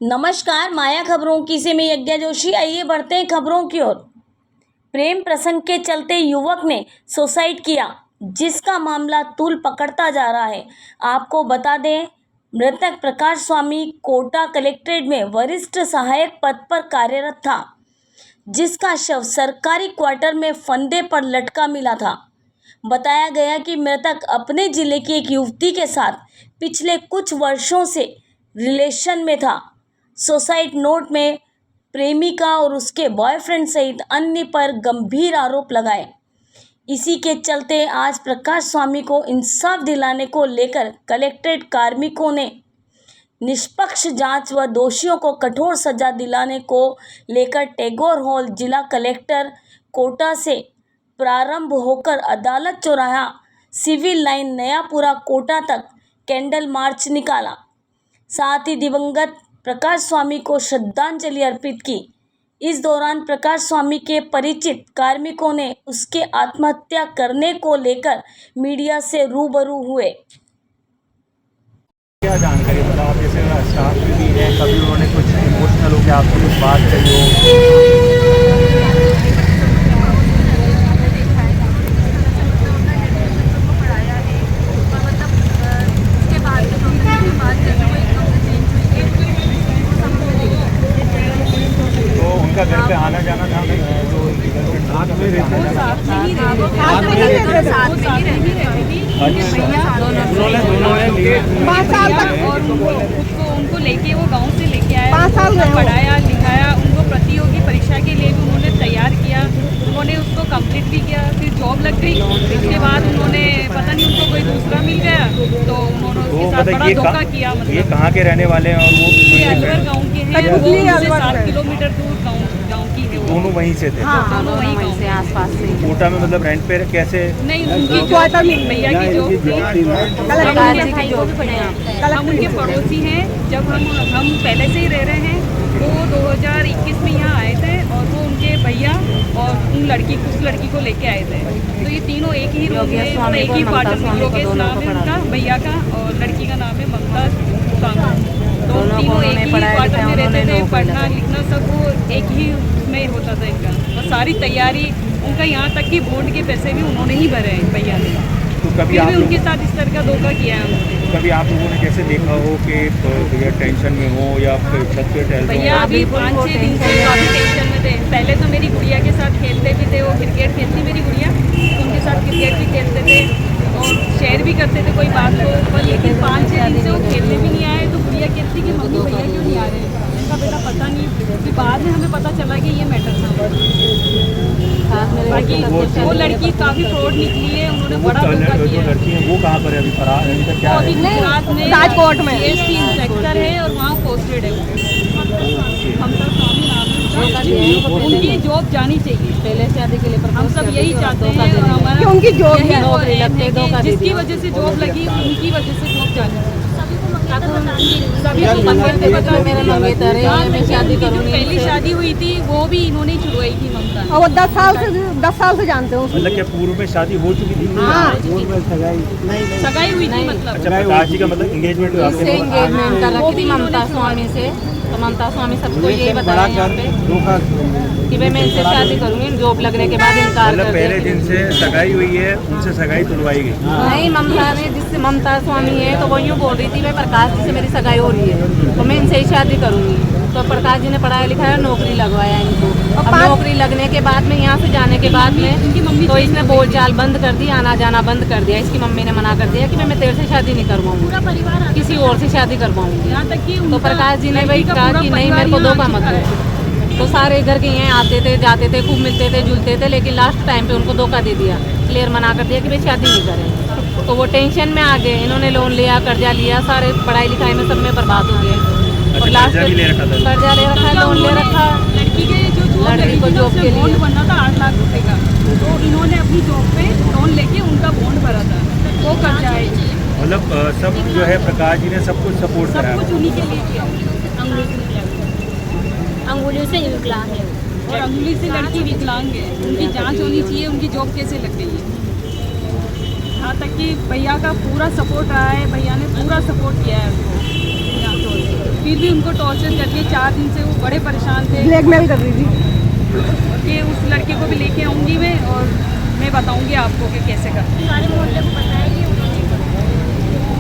नमस्कार, माया खबरों की से मैं यज्ञा जोशी। आइए बढ़ते हैं खबरों की ओर। प्रेम प्रसंग के चलते युवक ने सुसाइड किया, जिसका मामला तूल पकड़ता जा रहा है। आपको बता दें, मृतक प्रकाश स्वामी कोटा कलेक्ट्रेट में वरिष्ठ सहायक पद पर कार्यरत था, जिसका शव सरकारी क्वार्टर में फंदे पर लटका मिला था। बताया गया कि मृतक अपने जिले की एक युवती के साथ पिछले कुछ वर्षों से रिलेशन में था। सुसाइड नोट में प्रेमिका और उसके बॉयफ्रेंड सहित अन्य पर गंभीर आरोप लगाए। इसी के चलते आज प्रकाश स्वामी को इंसाफ दिलाने को लेकर कलेक्ट्रेट कार्मिकों ने निष्पक्ष जांच व दोषियों को कठोर सजा दिलाने को लेकर टैगोर हॉल जिला कलेक्टर कोटा से प्रारंभ होकर अदालत चौराहा सिविल लाइन नयापुरा कोटा तक कैंडल मार्च निकाला। साथ ही दिवंगत प्रकाश स्वामी को श्रद्धांजलि अर्पित की। इस दौरान प्रकाश स्वामी के परिचित कार्मिकों ने उसके आत्महत्या करने को लेकर मीडिया से रूबरू हुए। क्या जानकारी मतलब आप जैसे स्टाफ भी है, कभी उन्होंने कुछ इमोशनल होकर आपको कुछ बात करी हो? उनका घर पे आना जाना था जो साथ में रहते थे, साथ में ही रहती थी। उन्होंने लिए 5 साल तक उनको लेके वो गांव से लेके आया, 5 साल पढ़ाया लिखाया, उनको प्रतियोगी परीक्षा के लिए भी उन्होंने तैयार किया। उन्होंने उसको कंप्लीट भी किया, फिर जॉब लग गई। उसके बाद उन्होंने पता नहीं उनको कोई दूसरा मिल गया, तो उन्होंने उसके साथ बड़ा धोखा किया। ये कहाँ के रहने वाले हैं? और वो ये अलवर गाँव के हैं, वो 7 किलोमीटर दूर गाँव की है। दोनों वहीं से थे? हाँ, दोनों वहीं से आसपास से। कोटा में मतलब रेंट पे कैसे? नहीं, उनकी जॉब भैया की जॉब थी, हम उनके पड़ोसी हैं। जब हम पहले से ही रह रहे हैं, वो 2021 में यहाँ आए थे और वो उनके भैया और उस लड़की को लेके आए थे। तो ये तीनों एक ही रूम में, एक ही क्वार्टर में। योगेश नाम है उनका भैया का और लड़की का नाम है ममता सामू। तो तीनों एक ही क्वार्टर में रहते थे, पढ़ना लिखना सब वो एक ही में होता था इनका। और सारी तैयारी उनका, यहाँ तक कि बोर्ड के पैसे भी उन्होंने ही भरे हैं भैया ने। तो कभी भी उनके साथ इस तरह का धोखा किया है उन्होंने। कभी आप लोगों ने कैसे देखा हो कि भैया टेंशन में हो या छत पे टहल? भैया अभी 5-6 दिन से काफ़ी टेंशन में थे। पहले तो मेरी गुड़िया के साथ खेलते भी थे, वो क्रिकेट खेलती मेरी गुड़िया, उनके साथ क्रिकेट भी खेलते थे और शेयर भी करते थे कोई बात को। पर लेकिन 5-6 दिन से वो खेलने भी नहीं आए, तो गुड़िया कहती कि मम्मी भैया क्यों नहीं आ रहे हैं? उनका बेटा पता नहीं, फिर बाद में हमें पता चला कि ये मैटर था। बाकी वो लड़की काफ़ी फ्रॉड निकली है, उन्होंने बड़ा धोखा किया। जो लड़की है वो कहाँ पर है अभी? फरार है? इनका क्या वो है? अभी गुजरात में राजकोट में GST इंस्पेक्टर है और वहाँ पोस्टेड है वो। ममता स्वामी नाम है। उनकी जॉब जानी चाहिए पहले शादी के लिए। हम सब यही चाहते हैं और हमारा उनकी जॉब यही नौकरी लगते हैं, जिसकी वजह से जॉब लगी उनकी वजह से जॉब जानी चाहिए। सभी को मंगेतर बता मेरे मंगेतर है, मैं शादी करूँगी। पहली शादी हुई थी वो भी इन्होंने छुड़वाई थी ममता। और वो 10 साल से जानते हो। मतलब क्या पूर्व में शादी हो चुकी थी? हाँ, सगाई हुई थी मतलब। अच्छा, प्रकाश जी का मतलब एंगेजमेंट एंगेजमेंट कर रखी थी ममता स्वामी से। तो ममता स्वामी सबको यही बताया यहाँ पे कि भाई मैं इनसे शादी करूँगी, जॉब लगने के बाद इनकार कर पहले दिन से सगाई हुई है, उनसे सगाई तुड़वाई गई? नहीं, ममता ने जिससे ममता स्वामी है तो वो यूँ बोल रही थी भाई प्रकाश जी से मेरी सगाई हो रही है तो मैं इनसे ही शादी करूँगी। तो प्रकाश जी ने पढ़ाया लिखाया, नौकरी लगवाया इनको। अब नौकरी लगने के बाद में, यहाँ से जाने के बाद में, तो इसने बोलचाल बंद कर दी, आना जाना बंद कर दिया। इसकी मम्मी ने मना कर दिया कि मैं तेरे से शादी नहीं करवाऊंगी, किसी और से शादी करवाऊंगी। यहाँ तक कि तो प्रकाश जी ने भाई कहा कि नहीं, मेरे को धोखा मत दो। तो सारे इधर के यहाँ आते थे, जाते थे, खूब मिलते थे, जुलते थे, लेकिन लास्ट टाइम पे उनको धोखा दे दिया, क्लियर मना कर दिया कि भाई शादी नहीं करें। तो वो टेंशन में आ गए, इन्होंने लोन लिया, कर्जा लिया, सारे पढ़ाई लिखाई में सब में बर्बाद हो गए। और लास्ट कर्जा ले रखा है, लोन ले रखा। लड़की के जो लड़की को जॉब के लिए बॉन्ड बनना था 8 लाख रुपए का, तो इन्होंने अपनी जॉब पे लोन लेके उनका बॉन्ड भरा था, वो कर्जा है। मतलब सब जो है प्रकाश जी ने सब कुछ सपोर्ट करा, सब कुछ उन्हीं के लिए किया। अंगुली से विकलांग है और अंगुली से लड़की विकलांग है, उनकी जांच होनी चाहिए, उनकी जॉब कैसे लग गई है। यहाँ तक कि भैया का पूरा सपोर्ट रहा है, भैया ने पूरा सपोर्ट किया है उनको। फिर भी उनको टॉर्चर करके 4 दिन से वो बड़े परेशान थे ब्लैकमेल कर रही थी। कि उस लड़के को भी लेके आऊँगी मैं और मैं बताऊँगी आपको कि कैसे कर। सारे मोहल्ले को पता है कि उन्होंने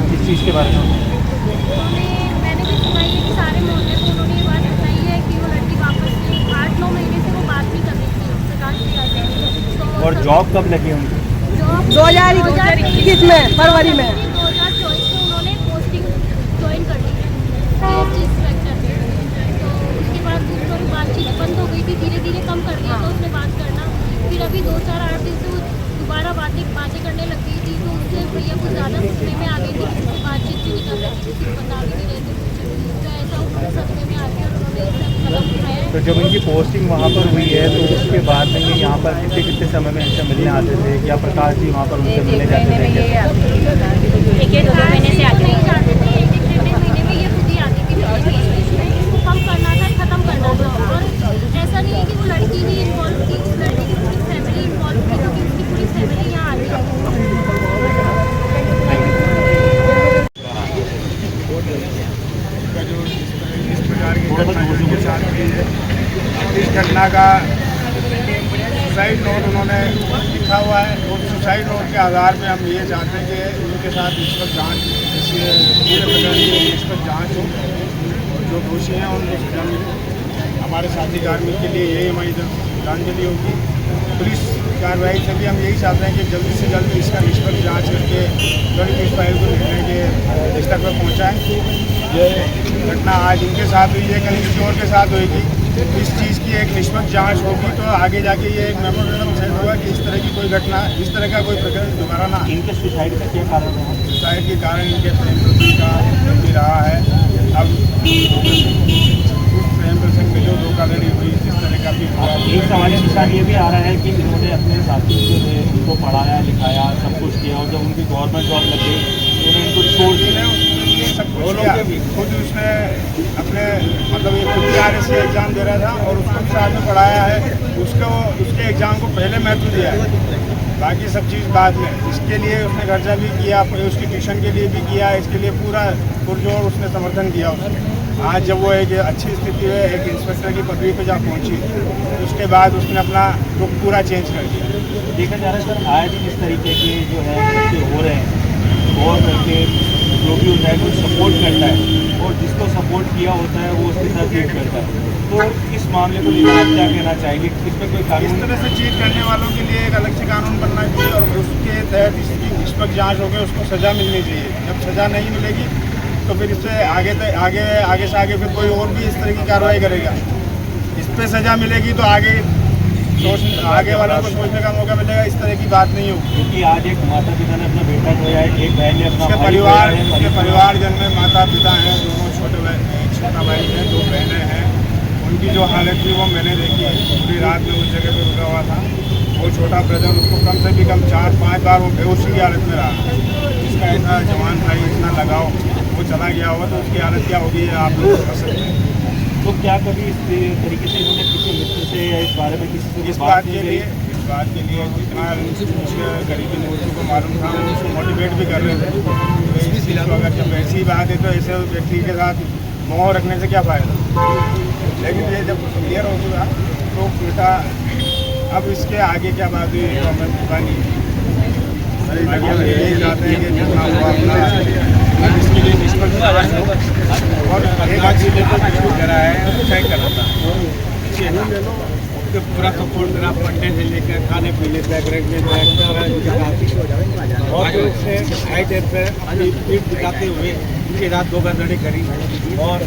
किस चीज़ के बारे में? मैंने भी सुना है कि सारे मोहल्ले को उन्होंने ये बात बताई है कि वो लड़की वापस से 8-9 महीने से वो बात नहीं कर रही थी उससे, काट दिया गया। और जॉब कब लगी उनकी? 2021 में फरवरी में 2024 में उन्होंने पोस्टिंग ज्वाइन कर ली है चीज सेक्टर में। तो उसके बाद दूसरों की बातचीत बंद हो गई थी, धीरे धीरे कम कर दिया था उसने बात करना। फिर अभी 2-4-8 दिन से वो दोबारा बातें करने लग गई थी। तो उससे भैया कुछ ज़्यादा सुनने में आ गई थी, किसी से बातचीत भी नहीं कर रही थी, किसी को बता भी नहीं रहे थे कुछ। तो ऐसा उनको सदमे में आके उन्होंने सब कदम उठाया है। तो जब उनकी पोस्टिंग वहाँ पर हुई है तो उसके बाद में ये यहाँ पर कितने समय में इनसे मिलने आते थे? क्या प्रकाश जी वहाँ पर उनसे मिलने जाते थे? एक 2 महीने से आते नहीं जाते थे, 1-1 महीने में ये खुद ही आती थी। इसको कम करना था, खत्म करना था। और ऐसा नहीं है कि वो लड़की नहीं इन्वॉल्व थी, उस लड़की की पूरी फैमिली इन्वॉल्व थी, क्योंकि उसकी पूरी फैमिली यहाँ आती इस प्रकार की घटना उनके साथ हुई है। इस घटना का सुसाइड नोट उन्होंने लिखा हुआ है और सुसाइड नोट के आधार पे हम ये चाहते हैं कि उनके साथ निष्पक्ष जाँच, पूरे प्रकरण की निष्पक्ष जाँच हो और जो दोषी हैं उनको सजा मिले। हमारे साथी कार्मिक के लिए यही हमारी श्रद्धांजलि होगी। पुलिस कार्रवाई से भी हम यही चाहते हैं कि जल्दी से जल्द इसका निष्पक्ष जाँच करके त्वरित इस फाइल को निर्णय के स्तर पर पहुँचाएँ। ये घटना आज इनके साथ हुई है, कल किसी और के साथ होगी। इस चीज़ की एक निष्पक्ष जांच होगी तो आगे जाके ये एक मेमोरेंडम सेट होगा कि इस तरह की कोई घटना, इस तरह का कोई प्रकरण दोबारा ना। इनके सुसाइड का क्या कारण है? सुसाइड के कारण इनके प्रेम प्रसंग का भी रहा है। अब प्रेम प्रसंग में जो धोखाधड़ी हुई, इस तरह का भी एक सवाल निशान ये भी आ रहा है कि इन्होंने अपने साथी जो थे उनको पढ़ाया लिखाया सब कुछ किया और जब उनकी गवर्नमेंट जॉब लग गई तो उन्होंने इनको छोड़ दिया। सब कुछ किया। खुद उसने अपने मतलब ये खुद RS से एग्ज़ाम दे रहा था और उसको साथ में पढ़ाया है। उसके एग्ज़ाम को पहले महत्व दिया है, बाकी सब चीज़ बाद में। इसके लिए उसने खर्चा भी किया, उसकी ट्यूशन के लिए भी किया, इसके लिए पूरा पुरजोर उसने समर्थन किया उसने। आज जब वो एक अच्छी स्थिति में एक इंस्पेक्टर की पदवी पे जा पहुंची उसके बाद उसने अपना रुख पूरा चेंज कर दिया। देखा जा रहा है सर आज इस तरीके के जो है बच्चे हो रहे हैं और करके जो भी होता है कोई सपोर्ट करता है और जिसको सपोर्ट किया होता है वो उसके साथ चीट करता है। तो इस मामले को लेकर आप क्या कहना चाहेंगे? इसमें कोई कानून, इस तरह से चीट करने वालों के लिए एक अलग से कानून बनना चाहिए और उसके तहत इसकी निष्पक्ष जाँच होकर उसको सज़ा मिलनी चाहिए। जब सज़ा नहीं मिलेगी तो फिर इससे आगे से आगे फिर कोई और भी इस तरह की कार्रवाई करेगा। इस पर सज़ा मिलेगी तो आगे वालों को सोचने का मौका मिलेगा, इस तरह की बात नहीं होगी। क्योंकि आज एक माता पिता ने अपना बेटा खोया है, एक बहन ने अपना उसके परिवारजन में माता पिता हैं, दोनों छोटा भाई हैं, 2 बहनें हैं। उनकी जो हालत थी वो मैंने देखी है। पूरी रात में उस जगह पे रुका हुआ था। वो छोटा ब्रदर उसको कम से भी कम 4-5 बार वो बेहोशी की हालत में रहा। इसका ऐसा जवान भाई इतना लगाव वो चला गया होगा तो उसकी हालत क्या होगी आप लोग समझ सकते हैं। तो क्या कभी इस तरीके से इन्होंने किसी मित्र से या इस बारे में किसी से इस बात के लिए जितना गरीबी दोस्तों को मालूम था उसको मोटिवेट भी कर रहे थे। तो इस चीज़ को अगर जब ऐसी बात है तो ऐसे व्यक्ति के साथ मोह रखने से क्या फ़ायदा। लेकिन ये जब क्लियर हो चुका तो बेटा अब इसके आगे क्या बात हुई तो हमें पता नहीं। बाकी हम यही चाहते हैं कि जितना हुआ अपना इसके लिए निष्पक्ष जांच हो और एक आदमी को कुछ करा है चेक करा था उसके पूरा फोटोग्राफ पढ़ने से लेकर खाने पीने बैग रखने और उससे हाई टेप पर अपनी पीठ दिखाते हुए उसके साथ धोखाधड़ी करी और